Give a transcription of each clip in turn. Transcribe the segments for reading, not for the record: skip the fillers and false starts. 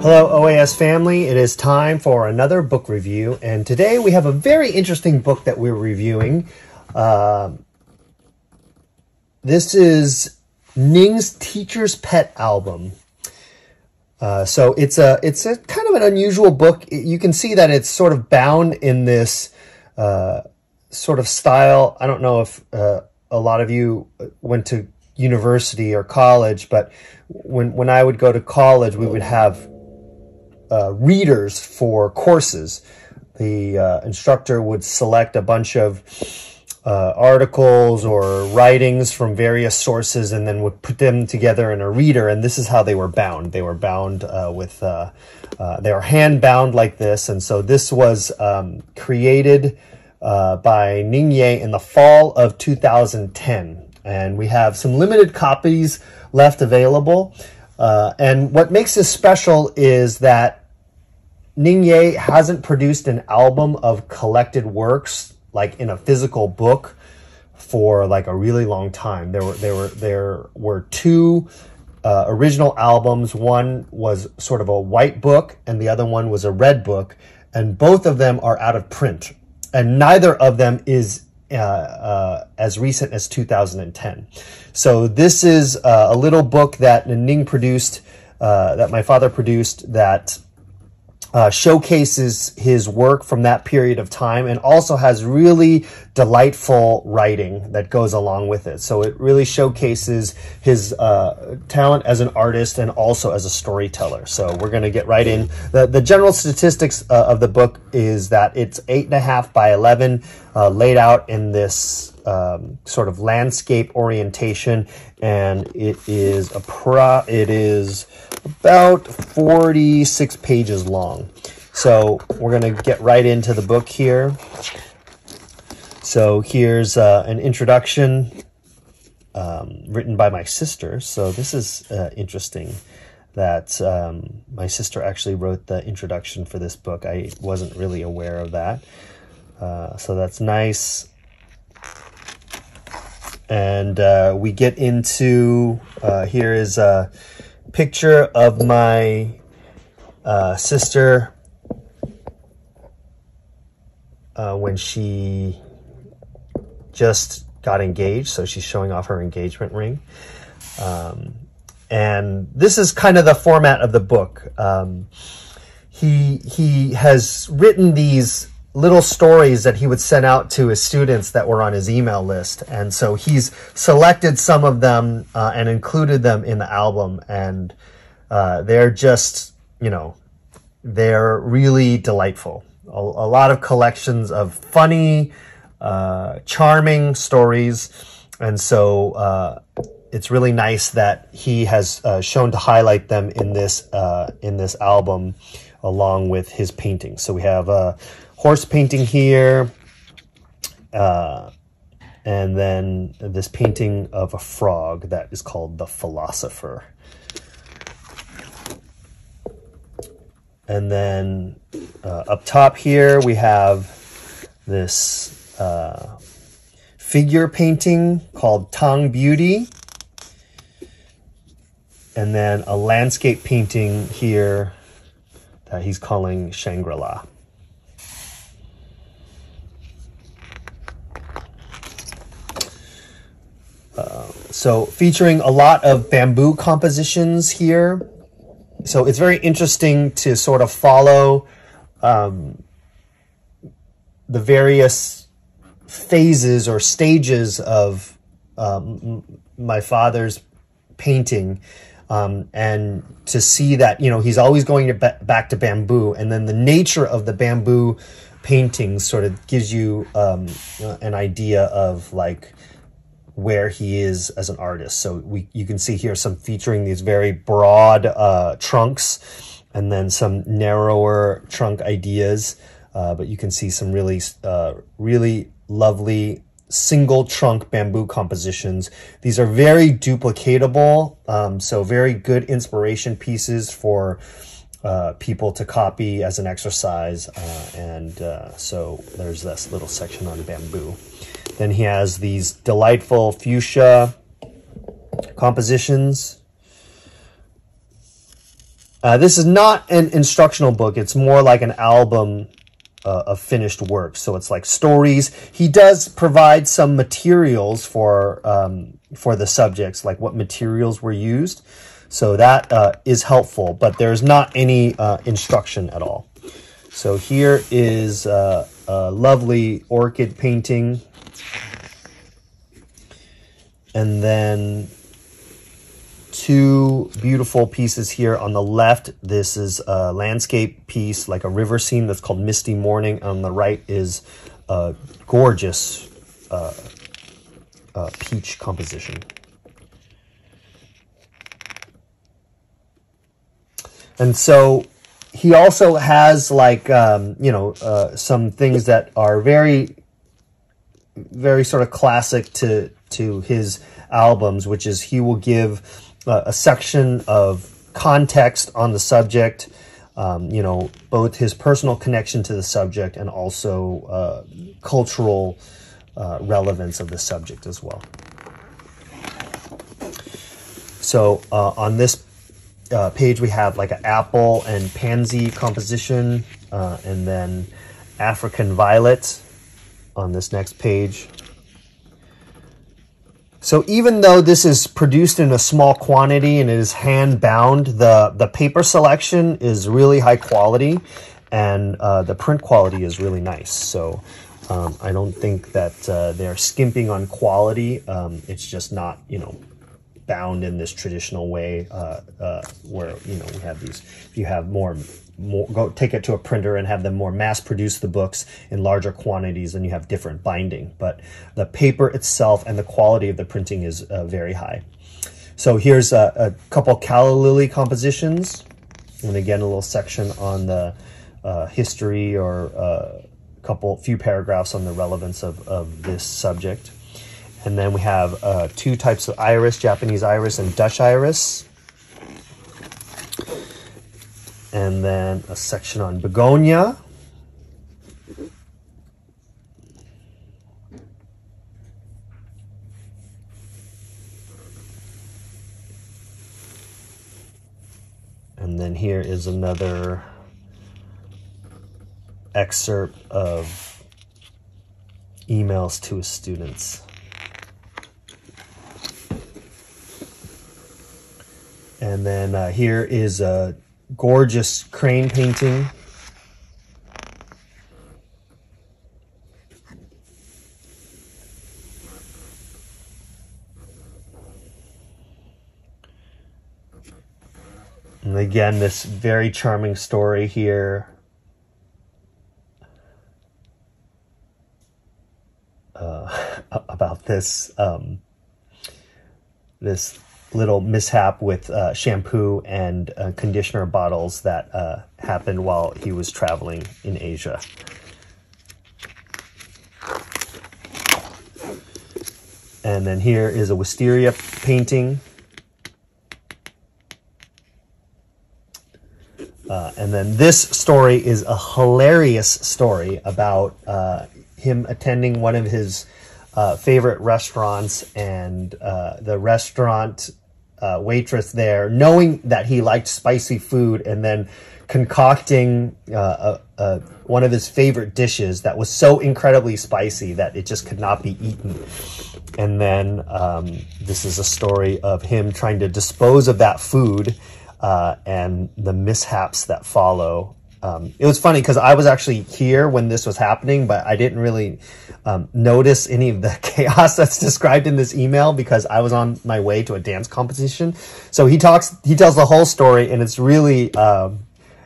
Hello OAS family, it is time for another book review, and today we have a very interesting book that we're reviewing. This is Ning's Teacher's Pet album. So it's a kind of an unusual book. You can see that it's sort of bound in this sort of style. I don't know if a lot of you went to university or college, but when I would go to college, we would have readers for courses. The instructor would select a bunch of articles or writings from various sources and then would put them together in a reader, and this is how they were bound. They were bound with, they were hand bound like this, and so this was created by Ning Yeh in the fall of 2010, and we have some limited copies left available. And what makes this special is that Ning Yeh hasn't produced an album of collected works like in a physical book for like a really long time. There were two original albums. One was sort of a white book and the other one was a red book, and both of them are out of print, and neither of them is as recent as 2010. So this is a little book that Ning produced, that my father produced, that showcases his work from that period of time and also has really delightful writing that goes along with it. So it really showcases his talent as an artist and also as a storyteller. So we're going to get right in. The general statistics of the book is that it's 8.5 by 11, laid out in this sort of landscape orientation, and it is about 46 pages long. So we're going to get right into the book here. So here's an introduction written by my sister. So this is interesting that my sister actually wrote the introduction for this book. I wasn't really aware of that. So that's nice. And we get into, here is a picture of my sister when she just got engaged. So she's showing off her engagement ring. And this is kind of the format of the book. He has written these little stories that he would send out to his students that were on his email list. And so he's selected some of them and included them in the album. And they're just, you know, they're really delightful. A lot of collections of funny, charming stories. And so it's really nice that he has shown to highlight them in this album along with his paintings. So we have a horse painting here, and then this painting of a frog that is called The Philosopher. And then up top here we have this figure painting called Tang Beauty, and then a landscape painting here that he's calling Shangri-La. So featuring a lot of bamboo compositions here. So it's very interesting to sort of follow the various phases or stages of my father's painting, and to see that, you know, he's always going back to bamboo, and then the nature of the bamboo paintings sort of gives you an idea of like where he is as an artist. So you can see here some featuring these very broad trunks and then some narrower trunk ideas, but you can see some really lovely single trunk bamboo compositions. These are very duplicatable, so very good inspiration pieces for people to copy as an exercise, so there's this little section on bamboo. Then he has these delightful fuchsia compositions. This is not an instructional book. It's more like an album of finished work. So it's like stories. He does provide some materials for the subjects, like what materials were used. So that is helpful, but there's not any instruction at all. So here is a lovely orchid painting. And then two beautiful pieces here on the left. This is a landscape piece, like a river scene that's called Misty Morning. On the right is a gorgeous peach composition. And so he also has like, some things that are very, very sort of classic to his albums, which is he will give a section of context on the subject, both his personal connection to the subject and also cultural relevance of the subject as well. So on this page we have like an apple and pansy composition, and then African violet on this next page. So even though this is produced in a small quantity and it is hand bound, the paper selection is really high quality, and the print quality is really nice. So I don't think that they're skimping on quality. It's just not, bound in this traditional way where, we have these. If you have more, go take it to a printer and have them more mass produce the books in larger quantities, and you have different binding. But the paper itself and the quality of the printing is very high. So here's a couple calla lily compositions, and again a little section on the history, or few paragraphs on the relevance of this subject. And then we have two types of iris, Japanese iris and Dutch iris. And then a section on begonia. And then here is another excerpt of emails to his students. And then here is a gorgeous crane painting. And again, this very charming story here. About this this little mishap with shampoo and conditioner bottles that happened while he was traveling in Asia. And then here is a wisteria painting. And then this story is a hilarious story about him attending one of his favorite restaurants, and the restaurant waitress there, knowing that he liked spicy food, and then concocting one of his favorite dishes that was so incredibly spicy that it just could not be eaten. And then this is a story of him trying to dispose of that food and the mishaps that follow. It was funny because I was actually here when this was happening, but I didn't really notice any of the chaos that's described in this email because I was on my way to a dance competition. So he tells the whole story, and it's really,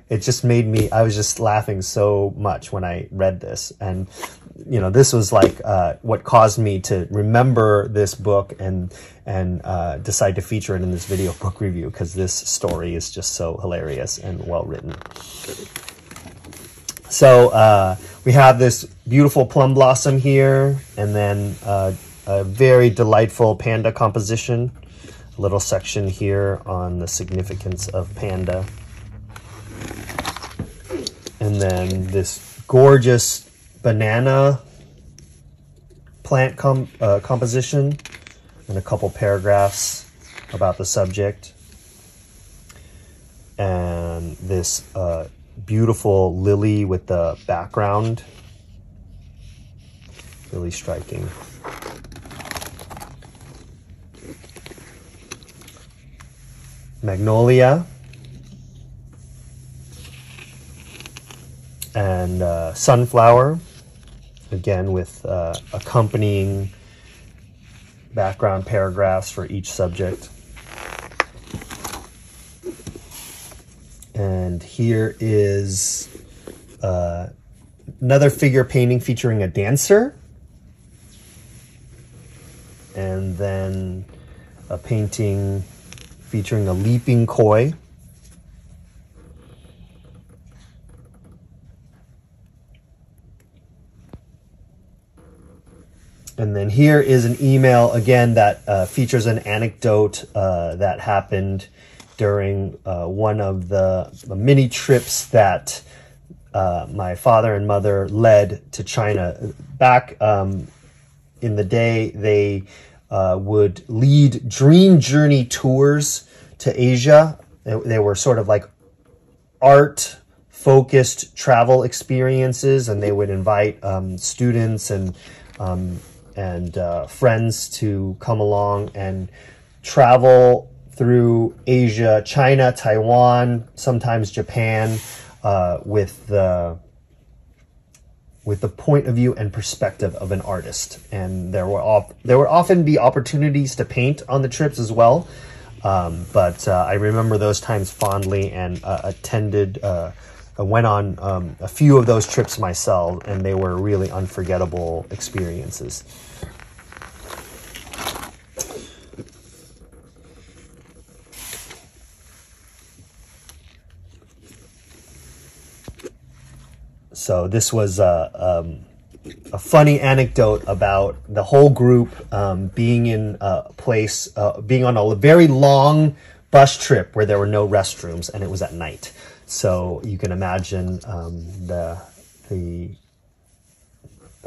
it just made me, I was just laughing so much when I read this. And, this was like what caused me to remember this book and decide to feature it in this video book review, because this story is just so hilarious and well written. So we have this beautiful plum blossom here, and then a very delightful panda composition. A little section here on the significance of panda. And then this gorgeous banana plant composition, and a couple paragraphs about the subject. and this beautiful lily with the background. Really striking. Magnolia. And sunflower, again with accompanying background paragraphs for each subject. And here is another figure painting featuring a dancer. And then a painting featuring a leaping koi. And then here is an email, again, that features an anecdote that happened during one of the mini trips that my father and mother led to China. Back in the day, they would lead dream journey tours to Asia. They were sort of like art-focused travel experiences, and they would invite students and friends to come along and travel through Asia, China, Taiwan, sometimes Japan, with the point of view and perspective of an artist. And there would often be opportunities to paint on the trips as well. But I remember those times fondly, and I went on a few of those trips myself, and they were really unforgettable experiences. So this was a funny anecdote about the whole group being in a place, being on a very long bus trip where there were no restrooms, and it was at night. So you can imagine the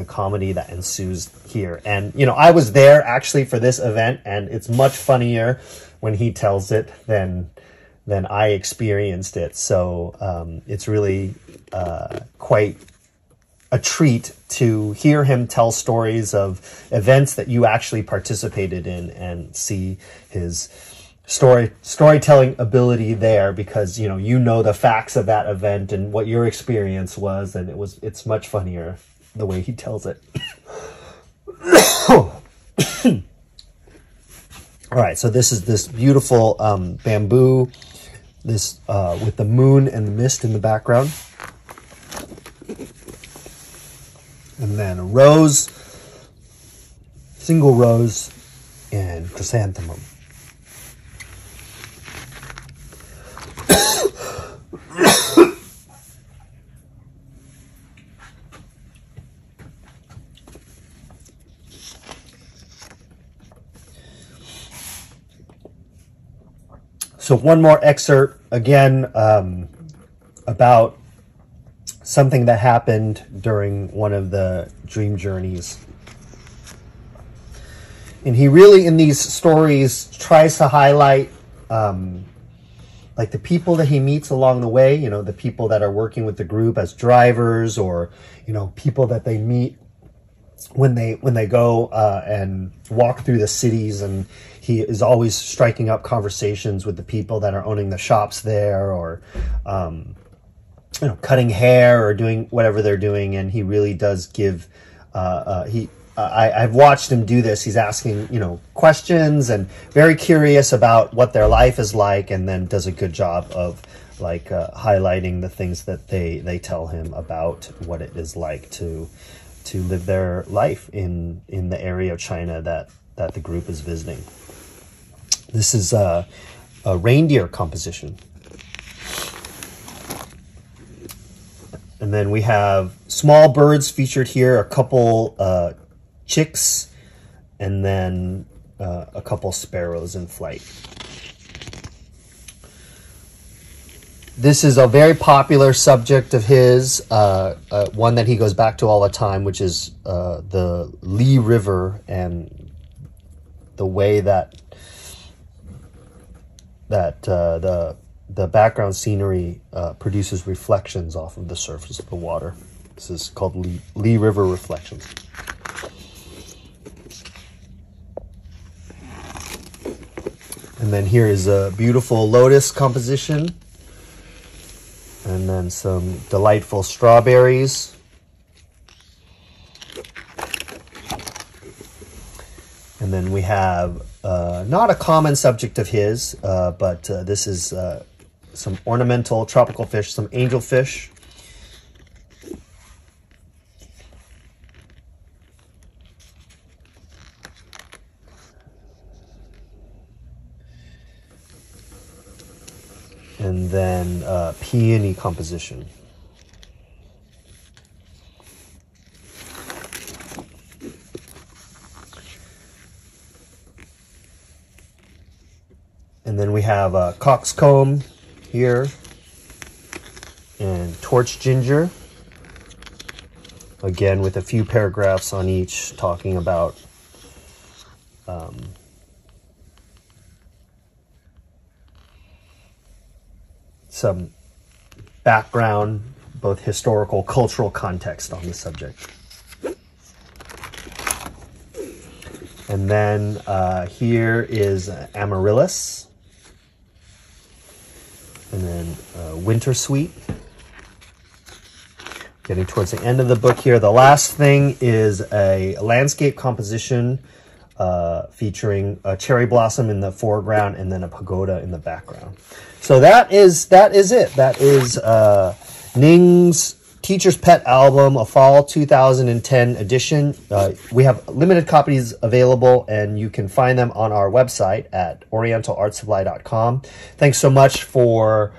comedy that ensues here. And, you know, I was there actually for this event, and it's much funnier when he tells it than I experienced it. So it's really quite a treat to hear him tell stories of events that you actually participated in and see his storytelling ability there, because you know the facts of that event and what your experience was, and it's much funnier the way he tells it. All right, so this is this beautiful bamboo, this with the moon and the mist in the background, and then a rose, single rose, and chrysanthemum. So one more excerpt, again, about something that happened during one of the dream journeys. And he really, in these stories, tries to highlight like the people that he meets along the way, you know, the people that are working with the group as drivers, or, you know, people that they meet when they go and walk through the cities. And he is always striking up conversations with the people that are owning the shops there, or you know, cutting hair or doing whatever they're doing. And he really does give I've watched him do this. He's asking, you know, questions and very curious about what their life is like, and then does a good job of like highlighting the things that they tell him about what it is like to live their life in the area of China that the group is visiting. This is a reindeer composition. And then we have small birds featured here, a couple chicks, and then a couple sparrows in flight. This is a very popular subject of his, one that he goes back to all the time, which is the Li River, and the way that the the background scenery produces reflections off of the surface of the water. This is called Lee River Reflections. And then here is a beautiful lotus composition. And then some delightful strawberries. And then we have not a common subject of his, but this is some ornamental tropical fish, some angelfish. And then peony composition. And then we have a coxcomb here and torch ginger. Again, with a few paragraphs on each talking about some background, both historical, cultural context on the subject. And then here is amaryllis. And then winter sweet. Getting towards the end of the book here. The last thing is a landscape composition featuring a cherry blossom in the foreground and then a pagoda in the background. So that is it. That is Ning's Teacher's Pet album, a fall 2010 edition. We have limited copies available, and you can find them on our website at orientalartsupply.com. Thanks so much for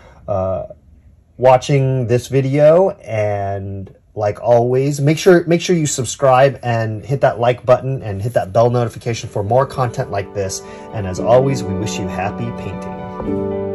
watching this video, and like always, make sure you subscribe and hit that like button and hit that bell notification for more content like this. And as always, we wish you happy painting.